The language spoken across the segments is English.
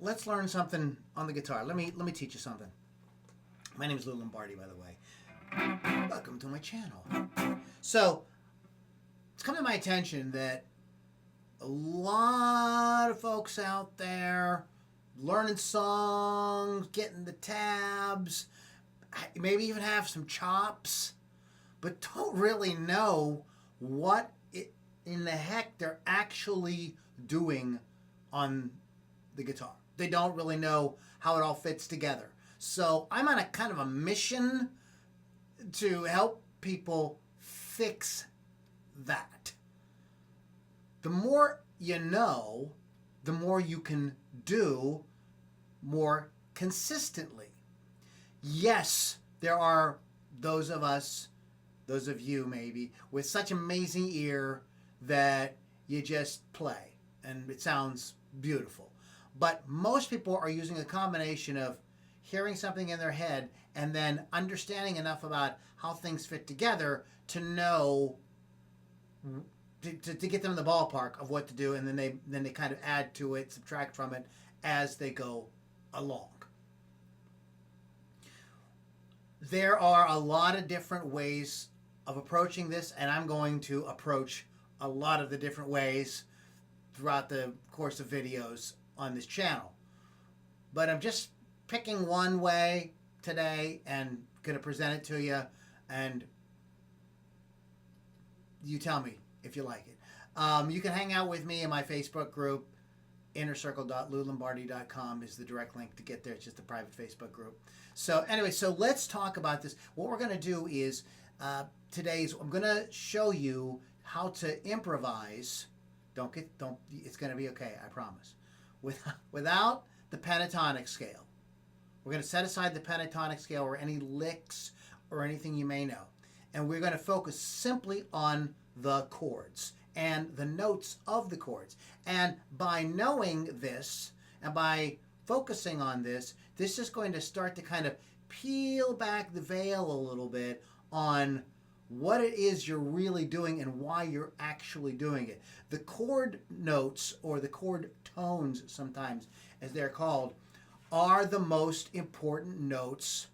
let's learn something on the guitar. Let me teach you something. My name is Lou Lombardi, by the way. Welcome to my channel. So, it's come to my attention that a lot of folks out there learning songs, getting the tabs, maybe even have some chops, but don't really know what in the heck they're actually doing on the guitar. They don't really know how it all fits together. So I'm on a kind of a mission to help people fix that. The more you know, the more you can do more consistently. Yes, there are those of us, those of you maybe, with such amazing ear that you just play and it sounds beautiful. But most people are using a combination of hearing something in their head and then understanding enough about how things fit together to know to get them in the ballpark of what to do, and then they kind of add to it, subtract from it as they go along. There are a lot of different ways of approaching this, and I'm going to approach a lot of the different ways throughout the course of videos on this channel. But I'm just picking one way today and going to present it to you, and you tell me if you like it. You can hang out with me in my Facebook group. innercircle.lulombardi.com is the direct link to get there. It's just a private Facebook group. So anyway, so let's talk about this. What we're going to do is I'm going to show you how to improvise. It's going to be okay, I promise. Without the pentatonic scale. We're going to set aside the pentatonic scale or any licks or anything you may know. And we're going to focus simply on the chords and the notes of the chords. And by knowing this and by focusing on this, this is going to start to kind of peel back the veil a little bit on what it is you're really doing and why you're actually doing it. The chord notes, or the chord tones sometimes as they're called, are the most important notes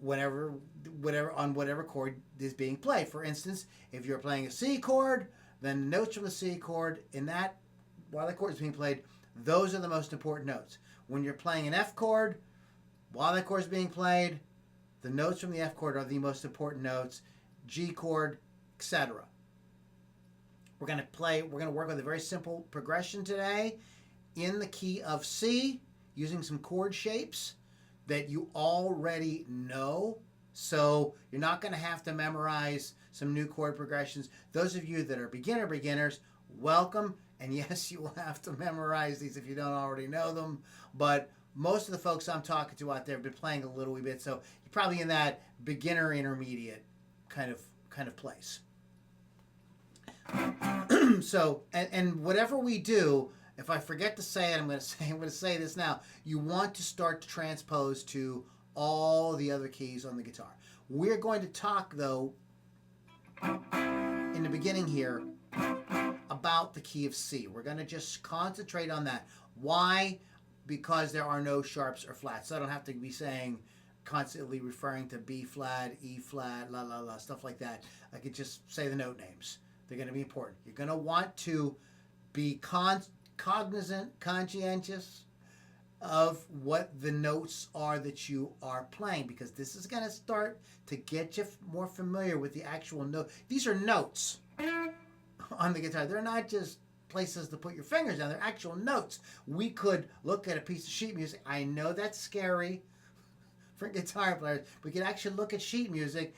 on whatever chord is being played. For instance, if you're playing a C chord, then the notes from the C chord while the chord is being played, those are the most important notes. When you're playing an F chord, while that chord is being played, the notes from the F chord are the most important notes, G chord, etc. We're going to work with a very simple progression today in the key of C, using some chord shapes that you already know. So you're not going to have to memorize some new chord progressions. Those of you that are beginners, welcome. And yes, you will have to memorize these if you don't already know them. But most of the folks I'm talking to out there have been playing a little wee bit, so you're probably in that beginner intermediate kind of place. So, and whatever we do, if I forget to say it, I'm going to say this now. You want to start to transpose to all the other keys on the guitar. We're going to talk, though, in the beginning here about the key of C. We're going to just concentrate on that. Why? Because there are no sharps or flats. So I don't have to be saying, constantly referring to B flat, E flat, la la la, stuff like that. I could just say the note names. They're going to be important. You're going to want to be cognizant, conscientious of what the notes are that you are playing, because this is going to start to get you more familiar with the actual note. These are notes on the guitar. They're not just places to put your fingers down. They're actual notes. We could look at a piece of sheet music. I know that's scary for guitar players. We could actually look at sheet music.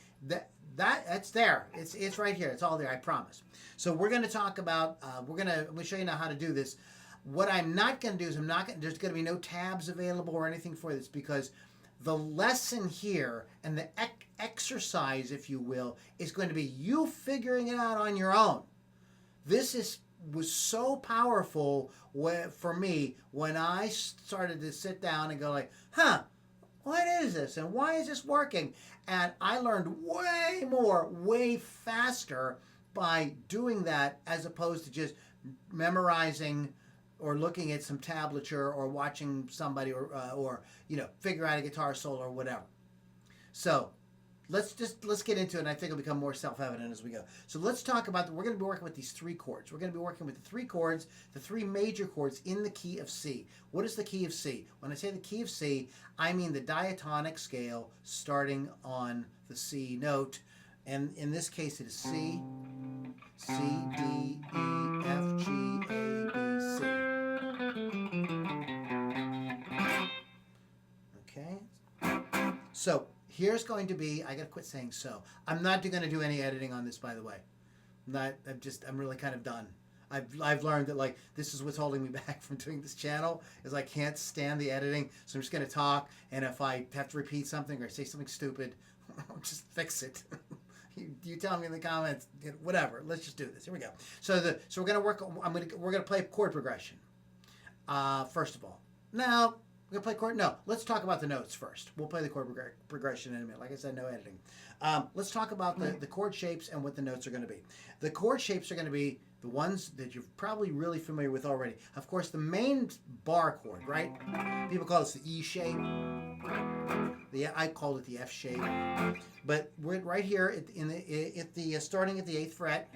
That's there. It's right here. It's all there, I promise. So we're going to talk about, I'm going to show you now how to do this. What I'm not going to do is there's going to be no tabs available or anything for this, because the lesson here and the exercise, if you will, is going to be you figuring it out on your own. This was so powerful for me when I started to sit down and go like, what is this and why is this working? And I learned way more, way faster by doing that, as opposed to just memorizing or looking at some tablature or watching somebody or figure out a guitar solo or whatever. So let's get into it, and I think it'll become more self-evident as we go. So let's talk about we're going to be working with these three chords. We're going to be working with the three chords, the three major chords in the key of C. What is the key of C? When I say the key of C, I mean the diatonic scale starting on the C note, and in this case it is C, C, D, E, F, G, A, B, C. Okay? So here's going to be, I gotta quit saying so. I'm not going to do any editing on this, by the way. I'm really kind of done. I've learned that, like, this is what's holding me back from doing this channel, is I can't stand the editing. So I'm just going to talk, and if I have to repeat something or say something stupid, just fix it. You tell me in the comments, whatever. Let's just do this. Here we go. So we're going to work. We're going to play chord progression. First of all, now we're going to play chord. No, let's talk about the notes first. We'll play the chord progression in a minute. Like I said, no editing. Let's talk about the chord shapes and what the notes are going to be. The chord shapes are going to be the ones that you're probably really familiar with already. Of course, the main bar chord, right? People call this the E shape. I called it the F shape. But we're right here starting at the 8th fret.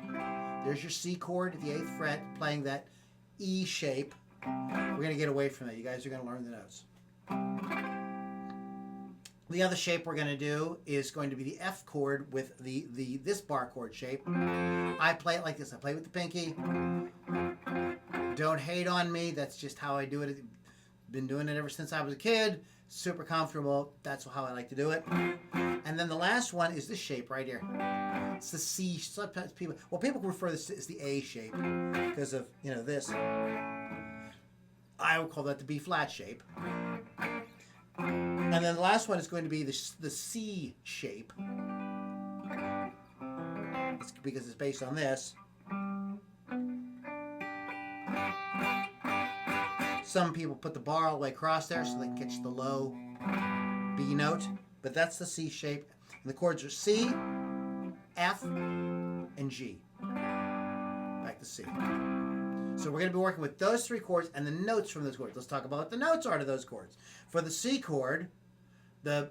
There's your C chord at the 8th fret, playing that E shape. We're going to get away from that. You guys are going to learn the notes. The other shape we're going to do is going to be the F chord with this bar chord shape. I play it like this. I play with the pinky. Don't hate on me. That's just how I do it. Been doing it ever since I was a kid. Super comfortable. That's how I like to do it. And then the last one is this shape right here. It's the C. Sometimes people refer to this as the A shape because of this. I would call that the B flat shape. And then the last one is going to be the C shape. It's because it's based on this. Some people put the bar all the way across there so they can catch the low B note. But that's the C shape. And the chords are C, F, and G. Back to C. So we're going to be working with those three chords and the notes from those chords. Let's talk about what the notes are to those chords. For the C chord, there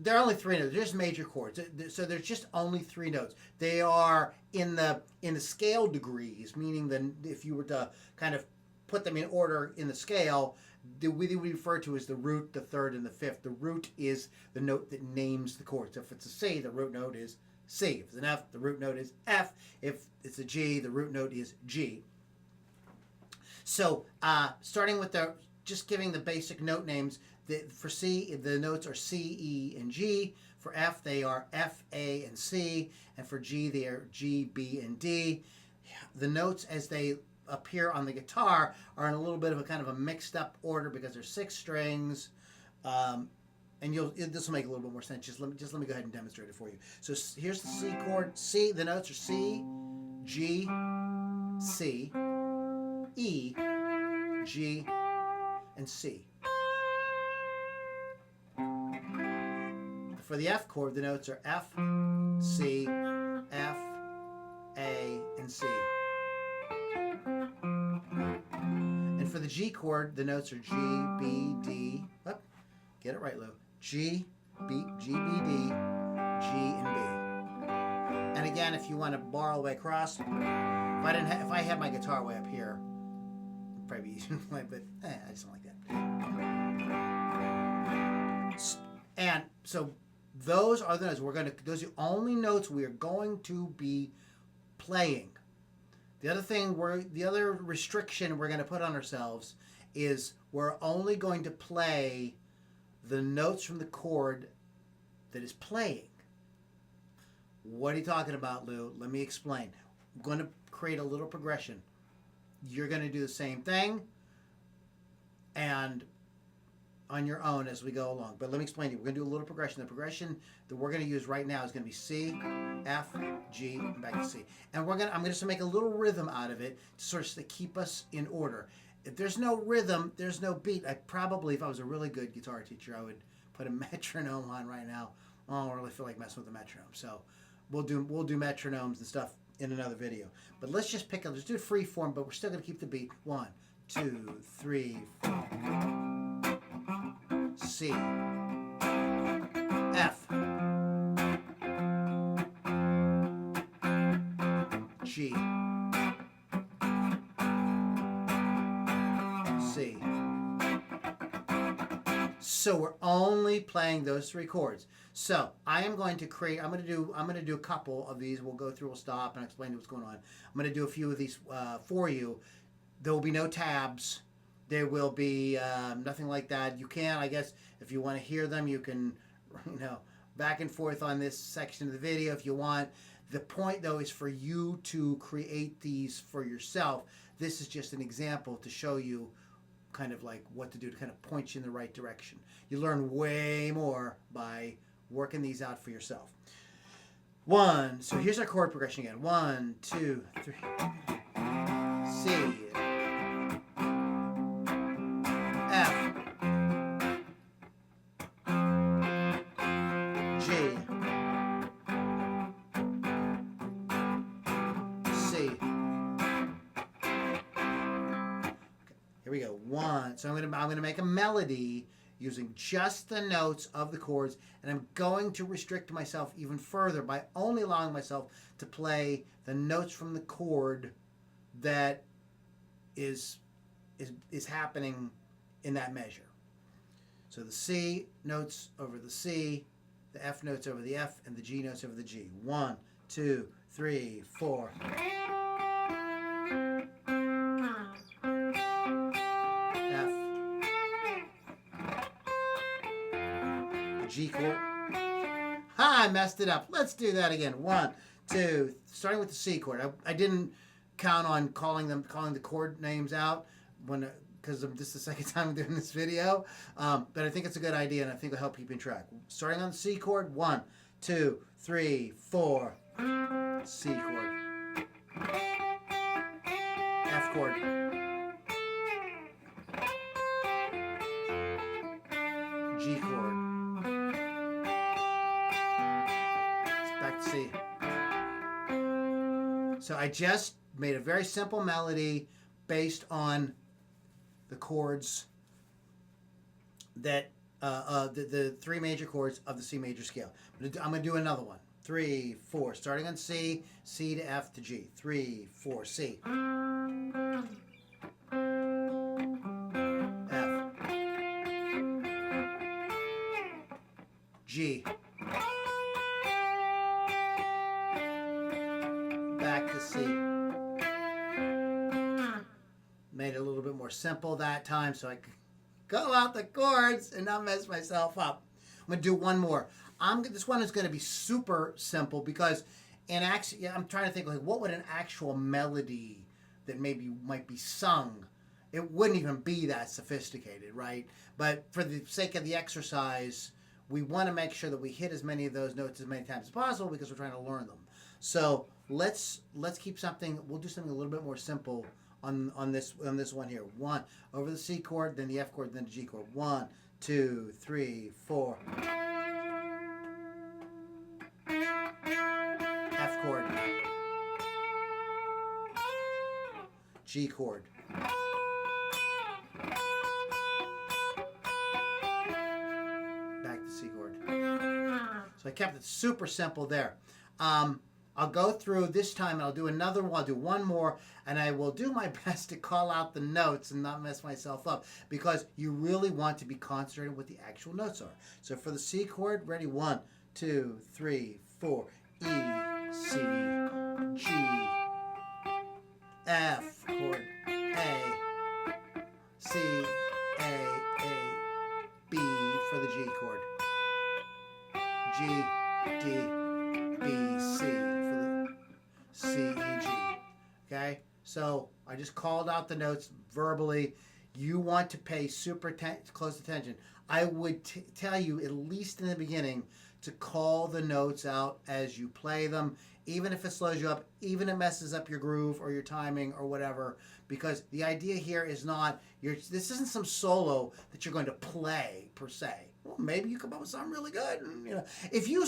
are only three notes. They're just major chords. So there's just only three notes. They are in the scale degrees, meaning that if you were to kind of put them in order in the scale, we refer to as the root, the third, and the fifth. The root is the note that names the chord. So if it's a C, the root note is C. If it's an F, the root note is F. If it's a G, the root note is G. So starting with just giving the basic note names, for C, the notes are C, E, and G. For F, they are F, A, and C. And for G, they are G, B, and D. The notes as they appear on the guitar are in a little bit of a kind of a mixed up order because there's 6 strings. And this will make a little bit more sense. Just let me go ahead and demonstrate it for you. So here's the C chord. C, the notes are C, G, C, E, G, and C. For the F chord, the notes are F, C, F, A, and C. And for the G chord, the notes are G, B, D. Oh, get it right, Lou. G, B, D, G, and B. And again, if you want to bar all the way across, if I had my guitar way up here, it'd probably be easier to play, but I just don't like that. And so those are the notes those are the only notes we are going to be playing. The other restriction we're going to put on ourselves is we're only going to play the notes from the chord that is playing. What are you talking about, Lou? Let me explain. I'm going to create a little progression. You're going to do the same thing and on your own as we go along. But let me explain to you. We're going to do a little progression. The progression that we're going to use right now is going to be C, F, G, and back to C. And I'm going to just make a little rhythm out of it to sort of keep us in order. If there's no rhythm, there's no beat. If I was a really good guitar teacher, I would put a metronome on right now. I don't really feel like messing with the metronome. So we'll do metronomes and stuff in another video. But let's just pick up, let's do a free form, but we're still going to keep the beat. 1, 2, 3, 4. C, F, G, C. So we're only playing those 3 chords. So I am going to create. I'm going to do a couple of these. We'll go through. We'll stop and explain what's going on. I'm going to do a few of these for you. There will be no tabs. There will be nothing like that. You can, I guess, if you want to hear them, you can, back and forth on this section of the video if you want. The point, though, is for you to create these for yourself. This is just an example to show you kind of like what to do to kind of point you in the right direction. You learn way more by working these out for yourself. 1, so here's our chord progression again. 1, 2, 3. C, F, G, C. Here we go. 1. So I'm gonna make a melody using just the notes of the chords, and I'm going to restrict myself even further by only allowing myself to play the notes from the chord that is happening in that measure. So the C notes over the C, the F notes over the F, and the G notes over the G. 1, 2, 3, 4. G chord. I messed it up. Let's do that again. 1, 2, starting with the C chord. I didn't count on calling the chord names out because this is the second time I'm doing this video. But I think it's a good idea, and I think it'll help keep in track. Starting on the C chord. 1, 2, 3, 4. C chord. F chord. G chord. Back to C. So I just made a very simple melody based on the chords that the 3 major chords of the C major scale. I'm going to do another one. 3, 4. Starting on C, C to F to G. 3, 4, C. F. G. Back to C. Made it a little bit more simple that time so I could go out the chords and not mess myself up. I'm going to do one more. This one is going to be super simple because I'm trying to think like what would an actual melody that maybe might be sung. It wouldn't even be that sophisticated, right? But for the sake of the exercise, we want to make sure that we hit as many of those notes as many times as possible because we're trying to learn them. So let's keep something. We'll do something a little bit more simple on this one here. 1 over the C chord, then the F chord, then the G chord. 1, 2, 3, 4. F chord. G chord. Back to C chord. So I kept it super simple there. I'll go through this time and I'll do another one. I'll do one more and I will do my best to call out the notes and not mess myself up because you really want to be concentrated what the actual notes are. So for the C chord, ready? 1, 2, 3, 4. E, C, G, F chord, A, C, A, B for the G chord. G, D, B, C for the C, E, G. Okay? So I just called out the notes verbally. You want to pay super close attention. I would tell you, at least in the beginning, to call the notes out as you play them, even if it slows you up, even if it messes up your groove or your timing or whatever, because the idea here is not, this isn't some solo that you're going to play per se, well, maybe you come up with something really good. And, if you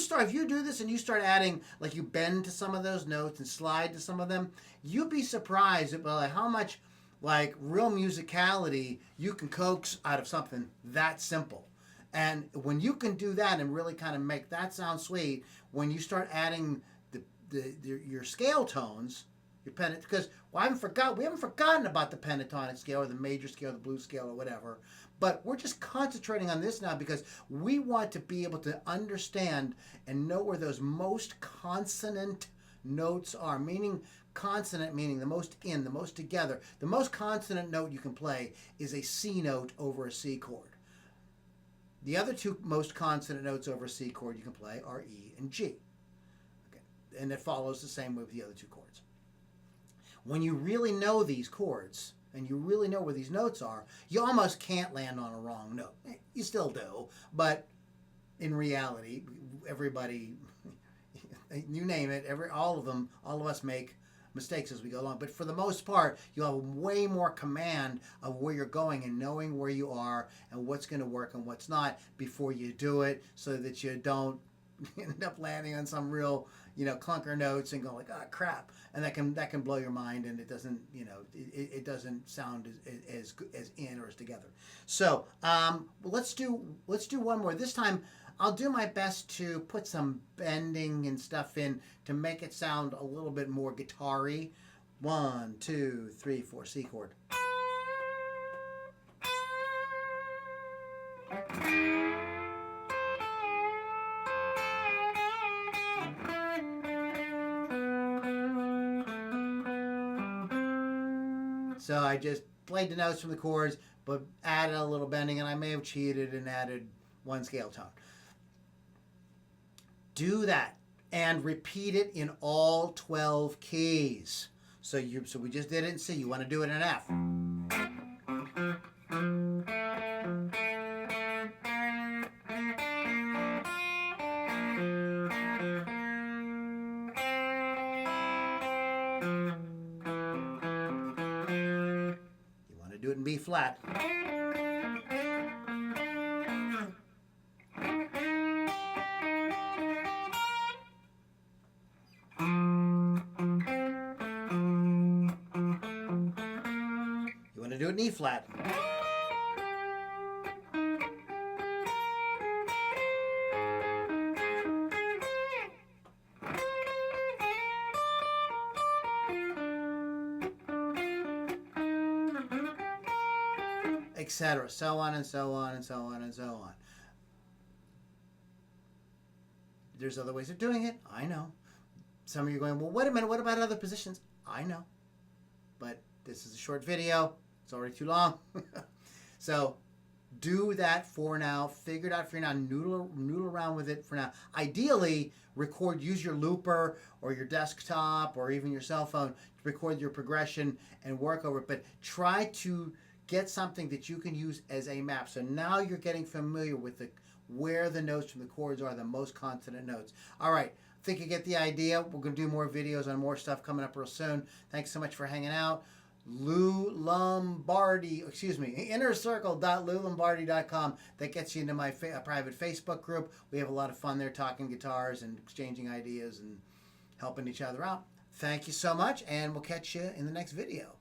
do this and you start adding, like you bend to some of those notes and slide to some of them, you'd be surprised at like how much like real musicality you can coax out of something that simple. And when you can do that and really kind of make that sound sweet, when you start adding your scale tones, your because we haven't forgotten about the pentatonic scale or the major scale, the blues scale or whatever, but we're just concentrating on this now because we want to be able to understand and know where those most consonant notes are, meaning consonant meaning the most in, the most together. The most consonant note you can play is a C note over a C chord. The other two most consonant notes over a C chord you can play are E and G. Okay. And it follows the same way with the other two chords. When you really know these chords and you really know where these notes are, you almost can't land on a wrong note. You still do, but in reality, everybody, you name it, all of us make mistakes as we go along. But for the most part, you'll have way more command of where you're going and knowing where you are and what's going to work and what's not before you do it, so that you don't end up landing on some real, clunker notes and go like, oh crap, and that can blow your mind, and it doesn't, it doesn't sound as in or as together. So let's do one more. This time I'll do my best to put some bending and stuff in to make it sound a little bit more guitar-y. 1, 2, 3, 4, C chord. So I just played the notes from the chords, but added a little bending, and I may have cheated and added one scale tone. Do that and repeat it in all 12 keys. So we just did it in C. You want to do it in F. You want to do it in B flat. Do it in E flat. Etc. So on and so on and so on and so on. There's other ways of doing it. I know. Some of you are going, well, wait a minute, what about other positions? I know. But this is a short video. It's already too long. So do that for now. Figure it out for now. Noodle around with it for now. Ideally, use your looper or your desktop or even your cell phone to record your progression and work over it. But try to get something that you can use as a map. So now you're getting familiar with where the notes from the chords are, the most consonant notes. All right. I think you get the idea. We're going to do more videos on more stuff coming up real soon. Thanks so much for hanging out. innercircle.louLombardi.com. That gets you into my private Facebook group. We have a lot of fun there talking guitars and exchanging ideas and helping each other out. Thank you so much, and we'll catch you in the next video.